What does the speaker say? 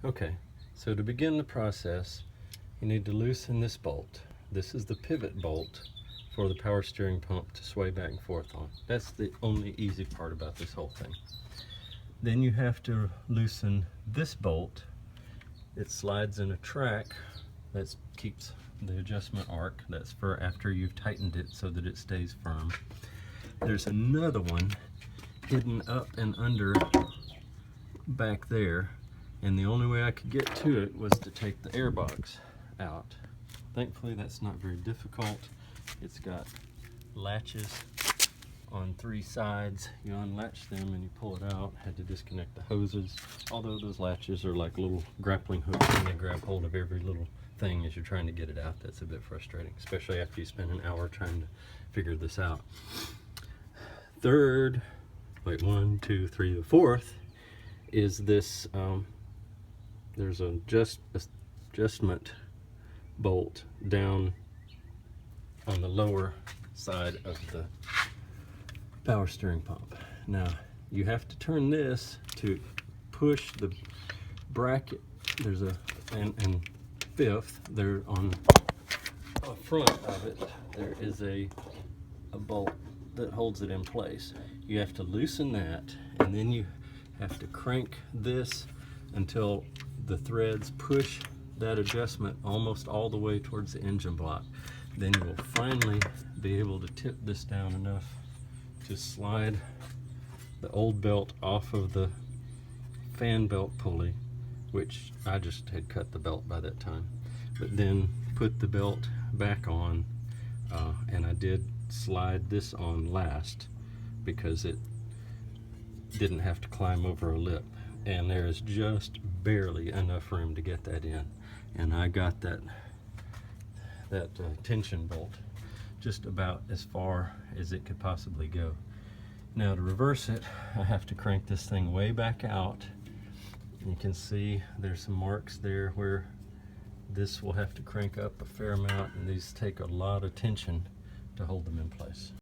Okay, so to begin the process, you need to loosen this bolt. This is the pivot bolt for the power steering pump to sway back and forth on. That's the only easy part about this whole thing. Then you have to loosen this bolt. It slides in a track that keeps the adjustment arc. That's for after you've tightened it so that it stays firm. There's another one hidden up and under back there, and the only way I could get to it was to take the air box out. Thankfully that's not very difficult. It's got latches on 3 sides. You unlatch them and you pull it out. Had to disconnect the hoses, although those latches are like little grappling hooks and they grab hold of every little thing as you're trying to get it out. That's a bit frustrating, especially after you spend an hour trying to figure this out. Third, wait, 1, 2, 3, the fourth is this, there's a adjustment bolt down on the lower side of the power steering pump. Now you have to turn this to push the bracket. There's a and fifth there on the front of it, there is a bolt that holds it in place. You have to loosen that, and then you have to crank this until the threads push that adjustment almost all the way towards the engine block. Then you will finally be able to tip this down enough to slide the old belt off of the fan belt pulley, which I just had cut the belt by that time, but then put the belt back on, and I did slide this on last because it didn't have to climb over a lip, and there is just barely enough room to get that in, and I got that tension bolt just about as far as it could possibly go. Now to reverse it, I have to crank this thing way back out. You can see there's some marks there where this will have to crank up a fair amount, and these take a lot of tension to hold them in place.